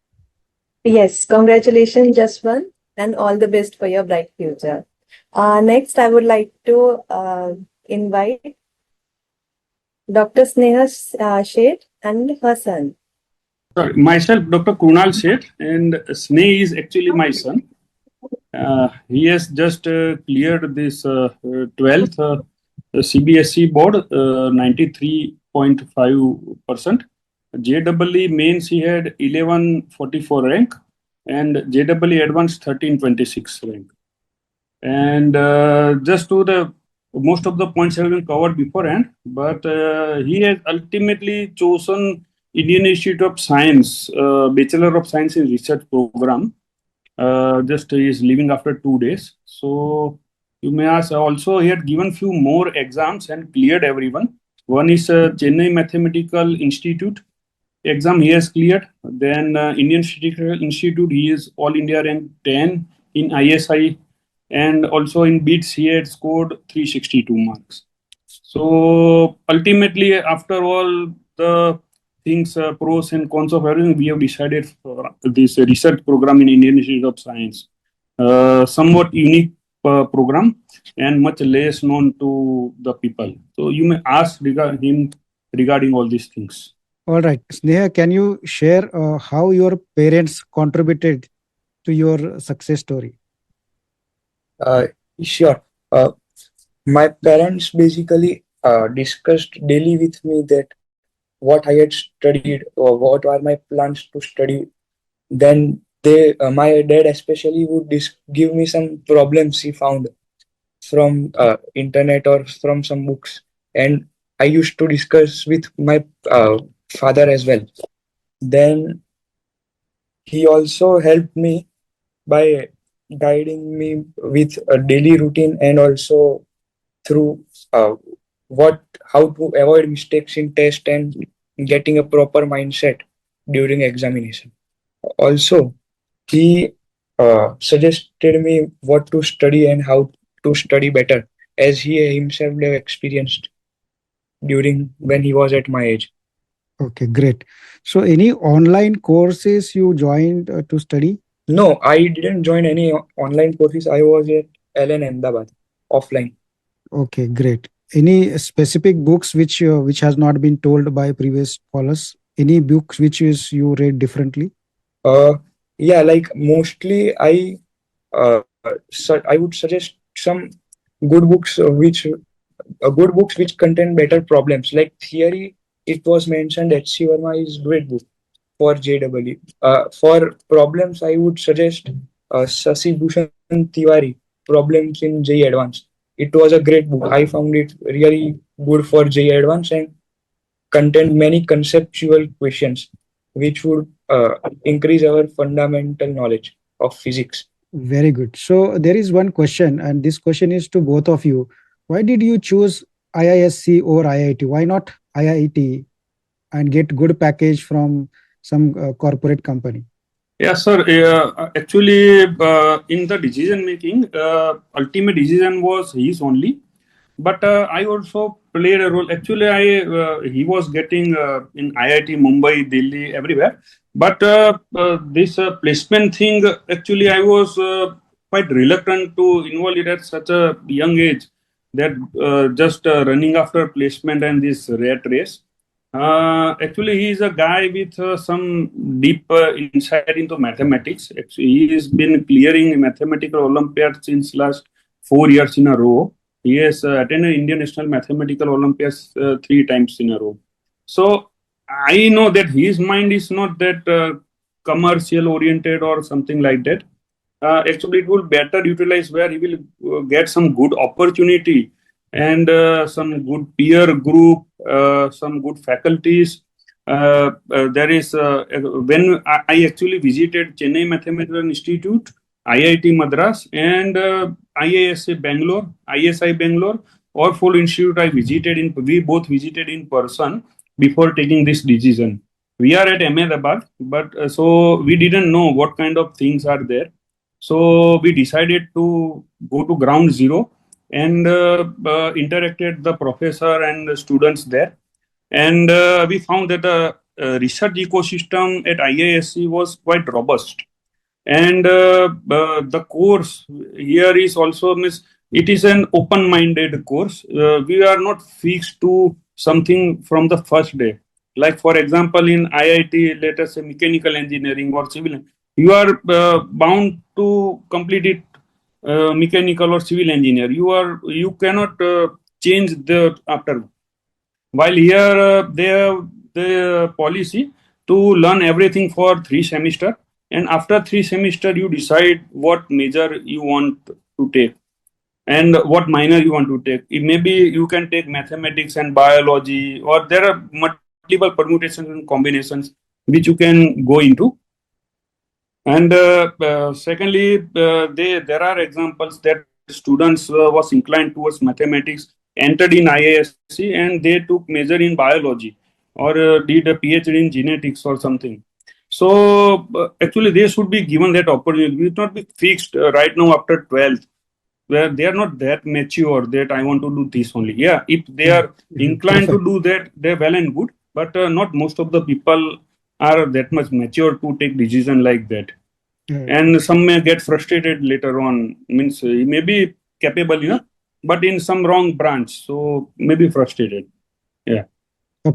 Yes, congratulations, Jaswant, and all the best for your bright future. Next, I would like to invite Dr. Sneha Sheth and her son. Sorry, myself, Dr. Krunal Sheth, and Sneh is actually my son. He has just cleared this 12th CBSE board, 93.5%. JEE mains he had 1144 rank, and JEE advanced 1326 rank. And just to the most of the points have been covered beforehand, but he has ultimately chosen Indian Institute of Science, Bachelor of Science in Research program. Just he is leaving after 2 days. So you may ask, also he had given few more exams and cleared everyone. One is Chennai Mathematical Institute exam he has cleared. Then Indian Statistical Institute, he is All India rank 10 in ISI, and also in BITS he had scored 362 marks. So ultimately, after all the things, pros and cons of everything, we have decided for this research program in Indian Institute of Science. Somewhat unique program and much less known to the people. So you may ask him regarding all these things. All right. Sneha, can you share how your parents contributed to your success story? Sure. My parents basically discussed daily with me that what I had studied or what are my plans to study. Then my dad especially would give me some problems he found from internet or from some books, and I used to discuss with my father as well. Then he also helped me by guiding me with a daily routine, and also through uh, how to avoid mistakes in test and getting a proper mindset during examination. Also, he suggested me what to study and how to study better, as he himself have experienced during when he was at my age. Okay, great. So any online courses you joined to study? No, I didn't join any online courses. I was at LN Ahmedabad offline. Okay, great. Any specific books which has not been told by previous callers? Any books which is you read differently? Yeah, like mostly I would suggest some good books good books which contain better problems. Like theory, it was mentioned H.C. Verma is great book for JEE. For problems, I would suggest Sasi Bhushan Tiwari, Problems in JEE Advanced. It was a great book. I found it really good for JEE Advanced and contained many conceptual questions which would increase our fundamental knowledge of physics. Very good. So there is one question, and this question is to both of you. Why did you choose IISc or IIT? Why not IIT and get good package from some corporate company? Yeah, sir. Actually, in the decision making, ultimate decision was his only. But I also played a role. Actually, he was getting in IIT Mumbai, Delhi, everywhere. But this placement thing, actually, I was quite reluctant to involve it at such a young age. That just running after placement and this rat race. Actually, he is a guy with some deep insight into mathematics. Actually, he has been clearing mathematical Olympiad since last 4 years in a row. He has attended Indian National Mathematical Olympiads 3 times in a row. So I know that his mind is not that commercial oriented or something like that. Actually, it will better utilize where he will get some good opportunity and some good peer group, some good faculties. There is when I actually visited Chennai Mathematical Institute, IIT Madras, and IISA Bangalore, ISI Bangalore, or full institute I visited in. We both visited in person before taking this decision. We are at Ahmedabad, but so we didn't know what kind of things are there. So we decided to go to ground zero and interacted the professor and the students there. And we found that the research ecosystem at IISc was quite robust. And the course here is also means it is an open-minded course. We are not fixed to something from the first day. Like for example, in IIT, let us say mechanical engineering or civil, you are bound to complete it mechanical or civil engineer. You cannot change the after. While here they have the policy to learn everything for 3 semesters, and after 3 semesters you decide what major you want to take and what minor you want to take. Maybe you can take mathematics and biology, or there are multiple permutations and combinations which you can go into. And secondly, there are examples that students was inclined towards mathematics, entered in IISc, and they took major in biology or did a PhD in genetics or something. So actually, they should be given that opportunity. We should not be fixed right now after 12th, where they are not that mature that I want to do this only. Yeah, if they are inclined Perfect. to do that, they're well and good. But not most of the people are that much mature to take decision like that. And some may get frustrated later on. Means he may be capable, but in some wrong branch, so maybe frustrated. Yeah.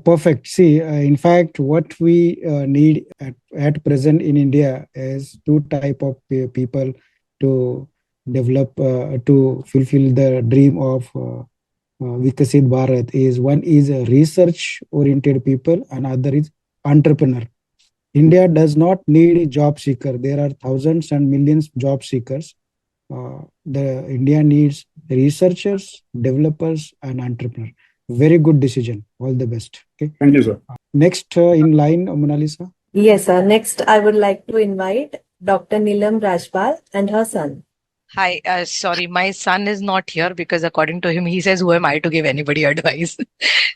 Perfect. See, in fact, what we need at present in India is two type of people to develop to fulfill the dream of Vikasit Bharat. Is one is a research oriented people, and other is entrepreneur. India does not need a job seeker. There are thousands and millions job seekers. The India needs researchers, developers, and entrepreneurs. Very good decision. All the best. Okay. Thank you, sir. Next in line, Mona Lisa. Yes, sir. Next, I would like to invite Dr. Neelam Rajpal and her son. Hi, sorry, my son is not here because according to him, he says, who am I to give anybody advice?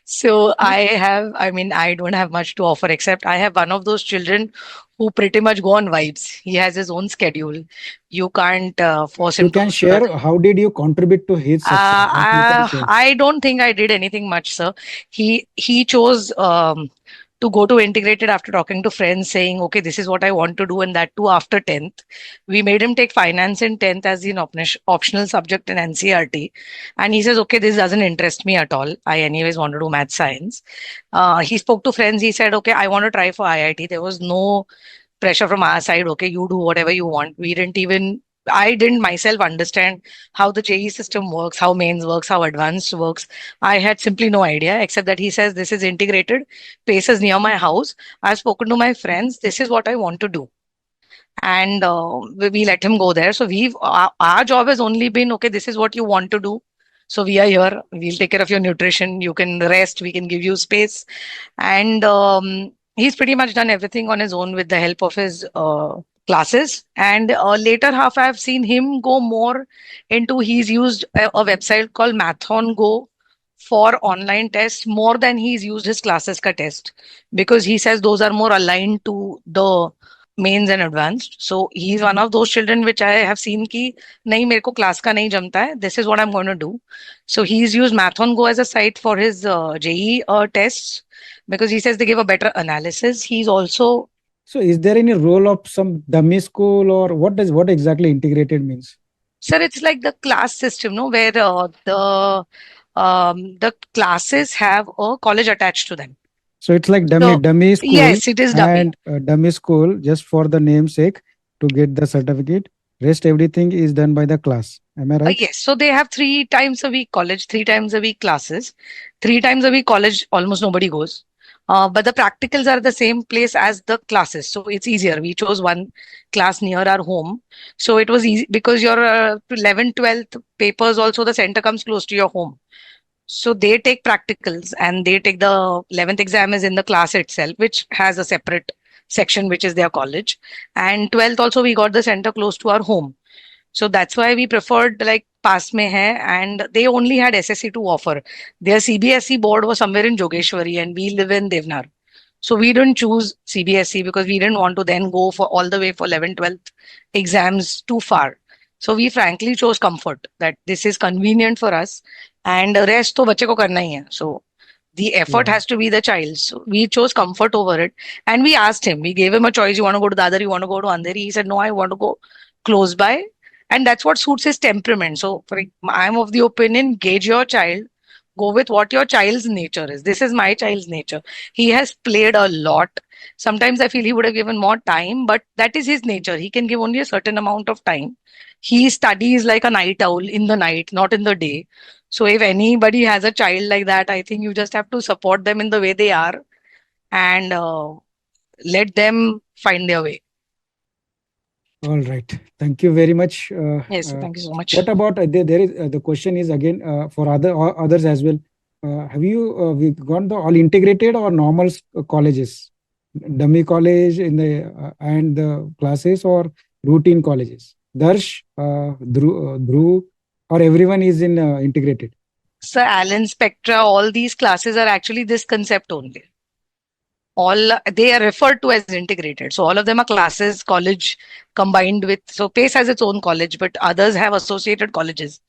So I don't have much to offer except I have one of those children who pretty much go on vibes. He has his own schedule. You can't force him You can to. share how did you contribute to his success? What you can share? I don't think I did anything much, sir. He chose to go to integrated after talking to friends, saying, "Okay, this is what I want to do," and that too after 10th. We made him take finance in 10th as an optional subject in NCRT, and he says, "Okay, this doesn't interest me at all. I anyways want to do math science." He spoke to friends. He said, "Okay, I want to try for IIT." There was no pressure from our side. Okay, you do whatever you want. I didn't myself understand how the JEE system works, how mains works, how advanced works. I had simply no idea, except that he says this is integrated, places near my house. I've spoken to my friends. This is what I want to do. And we let him go there. So our job has only been, okay, this is what you want to do. So we are here. We'll take care of your nutrition. You can rest. We can give you space. And he's pretty much done everything on his own with the help of his classes. And later half, I've seen him go more into, he's used a website called Mathon Go for online tests more than he's used his classes ka test, because he says those are more aligned to the mains and advanced. So he's one of those children which I have seen ki nahi mere ko class ka nahi jamta hai, this is what I'm going to do. So he's used Math on Go as a site for his JEE tests, because he says they give a better analysis. He's also So is there any role of some dummy school, or what exactly integrated means? Sir, it's like the class system, no, where the classes have a college attached to them. So it's like So dummy school, yes, it is dummy. and dummy school just for the namesake to get the certificate. Rest everything is done by the class. Am I right? Yes, so they have 3 times a week college, 3 times a week classes. 3 times a week college, almost nobody goes. But the practicals are the same place as the classes, so it's easier. We chose one class near our home, so it was easy because your 11th, 12th papers also the center comes close to your home. So they take practicals and they take the 11th exam is in the class itself, which has a separate section, which is their college. And 12th also we got the center close to our home. So that's why we preferred like pass mein hai, and they only had SSC to offer. Their CBSE board was somewhere in Jogeshwari and we live in Devnar. So we didn't choose CBSE because we didn't want to then go for all the way for 11th, 12th exams too far. So we frankly chose comfort, that this is convenient for us and rest to bacche ko karna hi hai. So the effort Yeah. has to be the child's. So we chose comfort over it. And we asked him, we gave him a choice. You want to go to Dadar, you want to go to Andheri? He said, no, I want to go close by. And that's what suits his temperament. So I'm of the opinion, gauge your child, go with what your child's nature is. This is my child's nature. He has played a lot. Sometimes I feel he would have given more time, but that is his nature. He can give only a certain amount of time. He studies like a night owl in the night, not in the day. So if anybody has a child like that, I think you just have to support them in the way they are and let them find their way. All right. Thank you very much. Yes, thank you so much. What about there is the question is again for others as well. Have you we got the all integrated or normal colleges, dummy college in the and the classes, or routine colleges? Darsh, Dhruv, or everyone is in integrated? So Alan Spectra, all these classes are actually this concept only. All they are referred to as integrated. So all of them are classes, college combined with. So PACE has its own college, but others have associated colleges.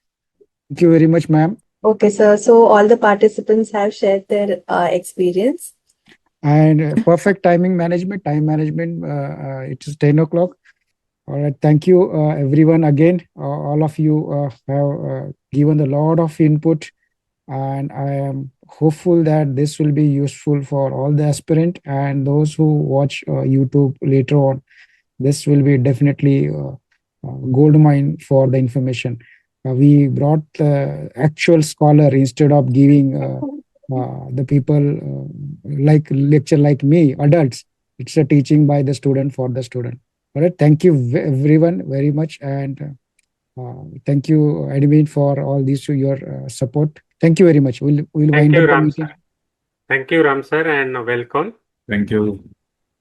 Thank you very much, ma'am. Okay, sir. So all the participants have shared their experience. And perfect time management. It is 10 o'clock. All right. Thank you, everyone. Again, all of you have given a lot of input, and I am hopeful that this will be useful for all the aspirant and those who watch YouTube later on. This will be definitely gold mine for the information. We brought the actual scholar instead of giving the people like lecture like me, adults. It's a teaching by the student for the student. All right. Thank you everyone very much, and thank you, admin, for all this your support. Thank you very much. We'll Thank wind you, up the Ram meeting. sir. Thank you, Ram sir, and welcome. Thank you.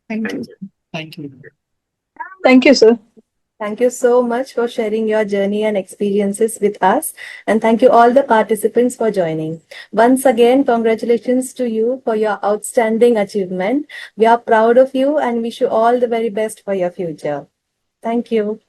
Thank you. Thank you. Thank you, sir. Thank you so much for sharing your journey and experiences with us. And thank you all the participants for joining. Once again, congratulations to you for your outstanding achievement. We are proud of you and wish you all the very best for your future. Thank you.